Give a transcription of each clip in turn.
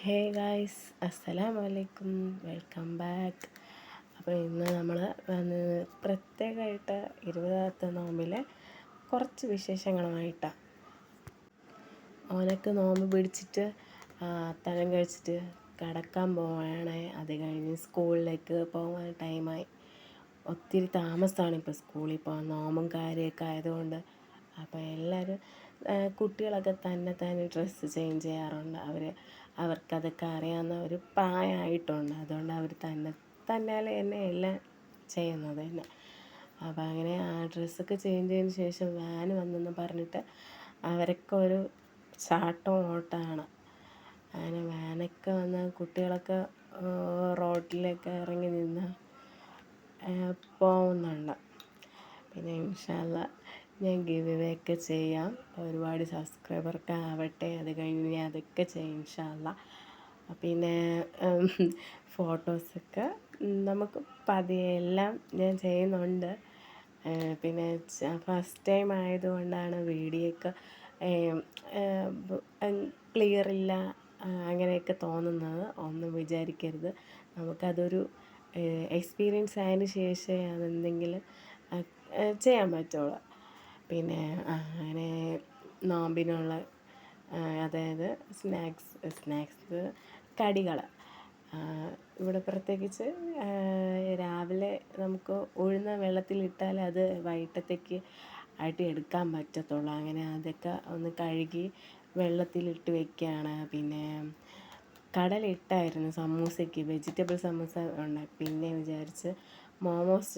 Hey guys, അസ്സലാമു അലൈക്കും, welcome back. അപ്പോൾ ഇന്ന് നമ്മൾ പ്രത്യേകമായിട്ട് 20ാമത്തെ നോമ്പിലെ കുറച്ച് വിശേഷങ്ങളുമായിട്ടാണ്. ഓനൊക്കെ നോമ്പ് പിടിച്ചിട്ട് അത്താഴം കഴിച്ചിട്ട് കിടക്കാൻ പോവുകയാണ്. അത് കഴിഞ്ഞ് സ്കൂളിലേക്ക് പോകാൻ ടൈമായി. ഒത്തിരി താമസമാണ് ഇപ്പോൾ സ്കൂളിൽ പോകാൻ, നോമ്പും കാര്യമൊക്കെ ആയതുകൊണ്ട്. അപ്പോൾ എല്ലാവരും കുട്ടികളൊക്കെ തന്നെ ഡ്രസ്സ് ചേഞ്ച് ചെയ്യാറുണ്ട്. അവർക്കതൊക്കെ അറിയാവുന്ന ഒരു പ്രായമായിട്ടുണ്ട്. അതുകൊണ്ട് അവർ തന്നാലെ തന്നെ എല്ലാം ചെയ്യുന്നത് തന്നെ. അപ്പോൾ അങ്ങനെ ആ ഡ്രസ്സൊക്കെ ചേഞ്ച് ചെയ്തതിന് ശേഷം വാൻ വന്നെന്ന് പറഞ്ഞിട്ട് അവരൊക്കെ ഒരു ചാട്ടവും ഓട്ടമാണ്. അങ്ങനെ വാനൊക്കെ വന്ന് കുട്ടികളൊക്കെ റോഡിലേക്ക് ഇറങ്ങി നിന്ന് പോകുന്നുണ്ട്. പിന്നെ ഇൻഷാ അല്ലാ ഞാൻ ഗിവ് അവേ ഒക്കെ ചെയ്യാം. ഒരുപാട് സബ്സ്ക്രൈബറൊക്കെ ആവട്ടെ, അത് കഴിഞ്ഞ് ഞാൻ അതൊക്കെ ചെയ്യും ഇൻഷാ അല്ലാ. പിന്നെ ഫോട്ടോസൊക്കെ നമുക്ക് പതിയെ എല്ലാം ഞാൻ ചെയ്യുന്നുണ്ട്. പിന്നെ ഫസ്റ്റ് ടൈം ആയതുകൊണ്ടാണ് വീഡിയോയൊക്കെ ക്ലിയറില്ല അങ്ങനെയൊക്കെ തോന്നുന്നത്. ഒന്നും വിചാരിക്കരുത്. നമുക്കതൊരു എക്സ്പീരിയൻസ് ആയതിന് ശേഷമേ അതെന്തെങ്കിലും ചെയ്യാൻ പറ്റുള്ളൂ. പിന്നെ അങ്ങനെ നോമ്പിനുള്ള അതായത് സ്നാക്സ് കടികൾ ഇവിടെ പ്രത്യേകിച്ച് രാവിലെ നമുക്ക് ഉഴുന്ന് വെള്ളത്തിലിട്ടാൽ അത് വൈകിട്ടത്തേക്ക് ആയിട്ട് എടുക്കാൻ പറ്റത്തുള്ളൂ. അങ്ങനെ അതൊക്കെ ഒന്ന് കഴുകി വെള്ളത്തിലിട്ട് വെക്കുകയാണ്. പിന്നെ കടലിട്ടായിരുന്നു സമൂസയ്ക്ക്, വെജിറ്റബിൾ സമൂസ ഉണ്ടാക്കി. പിന്നെ വിചാരിച്ച്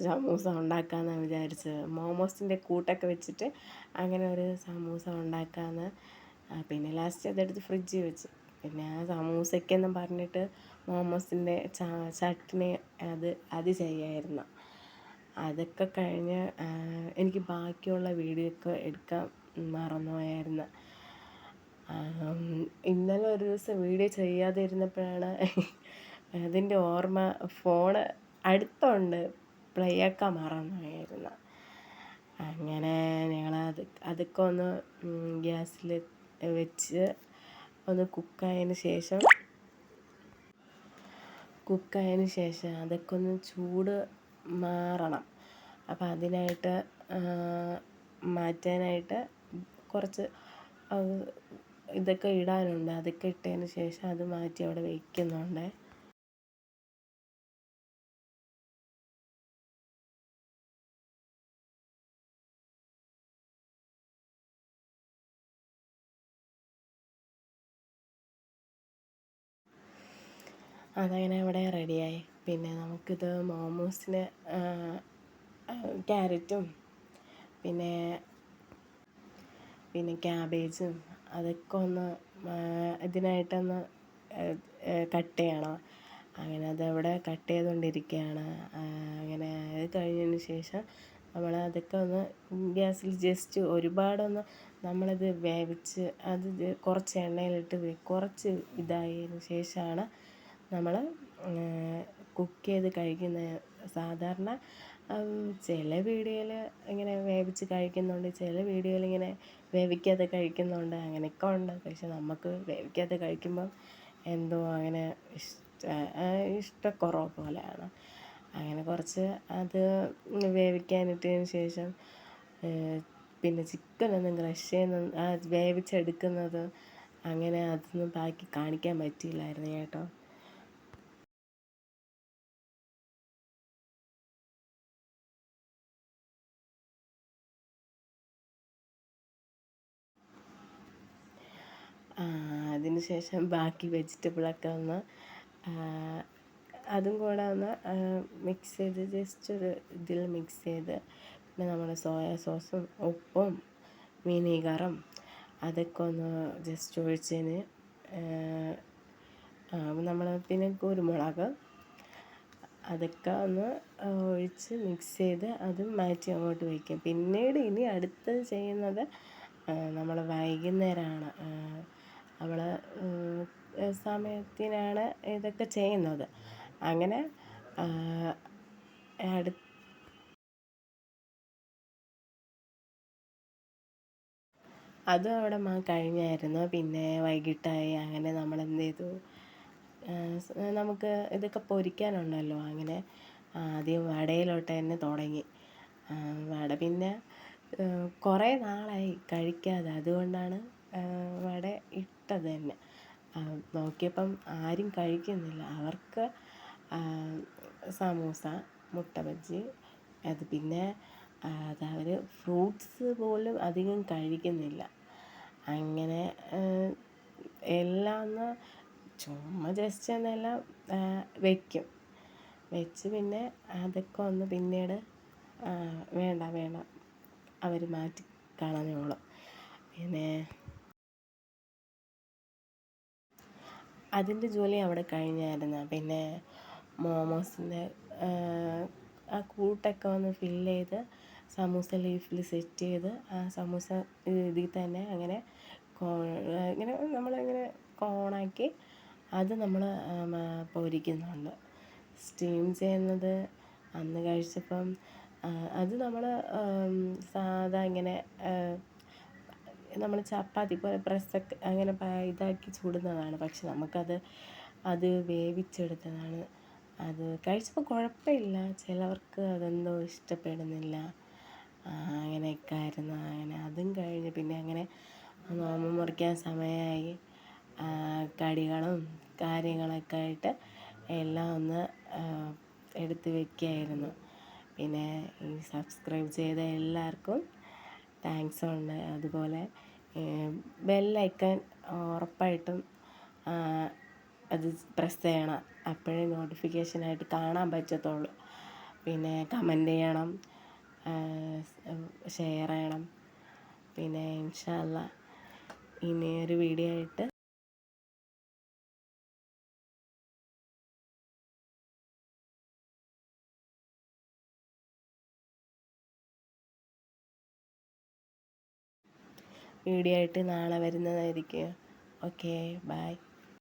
സമൂസ ഉണ്ടാക്കാമെന്നാണ് വിചാരിച്ചത്. മോമോസിൻ്റെ കൂട്ടൊക്കെ വെച്ചിട്ട് അങ്ങനെ ഒരു സമൂസ ഉണ്ടാക്കാമെന്ന്. പിന്നെ ലാസ്റ്റ് അതെടുത്ത് ഫ്രിഡ്ജിൽ വെച്ച്. പിന്നെ ആ സമൂസയ്ക്കെന്നും പറഞ്ഞിട്ട് മോമോസിൻ്റെ ചട്നി അത് ചെയ്യായിരുന്നു. അതൊക്കെ കഴിഞ്ഞ് എനിക്ക് ബാക്കിയുള്ള വീഡിയോ ഒക്കെ എടുക്കാൻ മറന്നുപോയായിരുന്നു. ഇന്നലെ ഒരു ദിവസം വീഡിയോ ചെയ്യാതെ ഇരുന്നപ്പോഴാണ് അതിൻ്റെ ഓർമ്മ, ഫോണ് അടുത്തുണ്ട്, പ്ലേ ആക്കാൻ മറന്നുപോയായിരുന്നു. അങ്ങനെ അതൊക്കെ ഒന്ന് ഗ്യാസിൽ വെച്ച് ഒന്ന് കുക്കായതിന് ശേഷം അതൊക്കെ ഒന്ന് ചൂട് മാറണം. അപ്പോൾ അതിനായിട്ട് മാറ്റാനായിട്ട് കുറച്ച് ഇതൊക്കെ ഇടാനുണ്ട്. അതൊക്കെ ഇട്ടതിന് ശേഷം അത് മാറ്റി അവിടെ വയ്ക്കുന്നുണ്ട്. അതങ്ങനെ അവിടെ റെഡിയായി. പിന്നെ നമുക്കിത് മോമോസിന് ക്യാരറ്റും പിന്നെ ക്യാബേജും അതൊക്കെ ഒന്ന് ഇതിനായിട്ടൊന്ന് കട്ട് ചെയ്യണം. അങ്ങനെ അതവിടെ കട്ട് ചെയ്തുകൊണ്ടിരിക്കുകയാണ്. അങ്ങനെ അത് കഴിഞ്ഞതിന് ശേഷം നമ്മൾ അതൊക്കെ ഒന്ന് ഗ്യാസിൽ ജസ്റ്റ് ഒരുപാടൊന്ന് നമ്മളത് വേവിച്ച് അത് കുറച്ച് എണ്ണയിലിട്ട് കുറച്ച് ഇതായതിന് ശേഷമാണ് നമ്മൾ കുക്ക് ചെയ്ത് കഴിക്കുന്നത്. സാധാരണ ചില വീഡിയോയിൽ ഇങ്ങനെ വേവിച്ച് കഴിക്കുന്നുണ്ട്, ചില വീഡിയോയിൽ ഇങ്ങനെ വേവിക്കാതെ കഴിക്കുന്നുണ്ട്. അങ്ങനെയൊക്കെ ഉണ്ട്. പക്ഷെ നമുക്ക് വേവിക്കാതെ കഴിക്കുമ്പം എന്തോ അങ്ങനെ ഇഷ്ടക്കുറവ് പോലെയാണ്. അങ്ങനെ കുറച്ച് അത് വേവിക്കാനിട്ടതിന് ശേഷം പിന്നെ ചിക്കനൊന്നും ക്രഷ് ചെയ്യുന്ന വേവിച്ചെടുക്കുന്നത് അങ്ങനെ അതൊന്നും ബാക്കി കാണിക്കാൻ പറ്റിയില്ലായിരുന്നു കേട്ടോ. അതിന് ശേഷം ബാക്കി വെജിറ്റബിളൊക്കെ ഒന്ന് അതും കൂടെ ഒന്ന് മിക്സ് ചെയ്ത് ജസ്റ്റ് ഒരു ഇതിൽ മിക്സ് ചെയ്ത് പിന്നെ നമ്മുടെ സോയാ സോസും ഉപ്പും വിനീഗറും അതൊക്കെ ഒന്ന് ജസ്റ്റ് ഒഴിച്ചതിന് നമ്മൾ പിന്നെ കുരുമുളക് അതൊക്കെ ഒന്ന് ഒഴിച്ച് മിക്സ് ചെയ്ത് അതും മാറ്റി അങ്ങോട്ട് വയ്ക്കും. പിന്നീട് ഇനി അടുത്തത് ചെയ്യുന്നത് നമ്മൾ വൈകുന്നേരമാണ്. നമ്മൾ സമയത്തിനാണ് ഇതൊക്കെ ചെയ്യുന്നത്. അങ്ങനെ അതും അവിടെ കഴിഞ്ഞായിരുന്നു. പിന്നെ വൈകിട്ടായി. അങ്ങനെ നമ്മൾ എന്ത് ചെയ്തു, നമുക്ക് ഇതൊക്കെ പൊരിക്കാനുണ്ടല്ലോ. അങ്ങനെ ആദ്യം വടയിലോട്ട് തന്നെ തുടങ്ങി. വട പിന്നെ കുറേ നാളായി കഴിക്കാതെ, അതുകൊണ്ടാണ് വട ഇട്ടത് തന്നെ. നോക്കിയപ്പം ആരും കഴിക്കുന്നില്ല. അവർക്ക് സമൂസ, മുട്ട ബജ്ജി, അത് പിന്നെ അതവർ ഫ്രൂട്ട്സ് പോലും അധികം കഴിക്കുന്നില്ല. അങ്ങനെ എല്ലാം ഒന്ന് ചുമ്മാ ജസ്റ്റ് ഒന്നെല്ലാം വെച്ച് പിന്നെ അതൊക്കെ ഒന്ന് പിന്നീട് വേണ്ട അവർ മാറ്റി കളഞ്ഞോളും. പിന്നെ അതിൻ്റെ ജോലി അവിടെ കഴിഞ്ഞായിരുന്നു. പിന്നെ മോമോസിൻ്റെ ആ കൂട്ടൊക്കെ ഒന്ന് ഫില്ല് ചെയ്ത് സമൂസ ലീഫിൽ സെറ്റ് ചെയ്ത് ആ സമൂസ ഇതിൽ തന്നെ അങ്ങനെ ഇങ്ങനെ നമ്മളിങ്ങനെ കോണാക്കി അത് നമ്മൾ പൊരിക്കുന്നുണ്ട്. സ്റ്റീം ചെയ്യുന്നത് അന്ന് കഴിച്ചപ്പം അത് നമ്മൾ സാധാ ഇങ്ങനെ നമ്മൾ ചപ്പാത്തി പോലെ പ്രസ്സൊക്കെ അങ്ങനെ ഇതാക്കി ചുടുന്നതാണ്. പക്ഷെ അത് വേവിച്ചെടുത്തതാണ്. അത് കഴിച്ചപ്പോൾ കുഴപ്പമില്ല. ചിലവർക്ക് അതെന്തോ ഇഷ്ടപ്പെടുന്നില്ല. അങ്ങനെയൊക്കെ ആയിരുന്നു. അങ്ങനെ അതും കഴിഞ്ഞ് പിന്നെ അങ്ങനെ നോമ്പ് മുറിക്കാൻ സമയമായി. കടികളും കാര്യങ്ങളൊക്കെ ആയിട്ട് എല്ലാം ഒന്ന് എടുത്ത് വയ്ക്കുകയായിരുന്നു. പിന്നെ ഈ സബ്സ്ക്രൈബ് ചെയ്ത എല്ലാവർക്കും താങ്ക്സ് ഉണ്ട്. അതുപോലെ ബെല്ലൈക്കൺ ഉറപ്പായിട്ടും അത് പ്രസ് ചെയ്യണം. അപ്പോഴേ നോട്ടിഫിക്കേഷനായിട്ട് കാണാൻ പറ്റത്തുള്ളൂ. പിന്നെ കമൻറ്റ് ചെയ്യണം, ഷെയർ ചെയ്യണം. പിന്നെ ഇൻഷാ അല്ലാ ഇനിയൊരു വീഡിയോ ആയിട്ട് നാളെ വരുന്നതായിരിക്കും. Okay, by.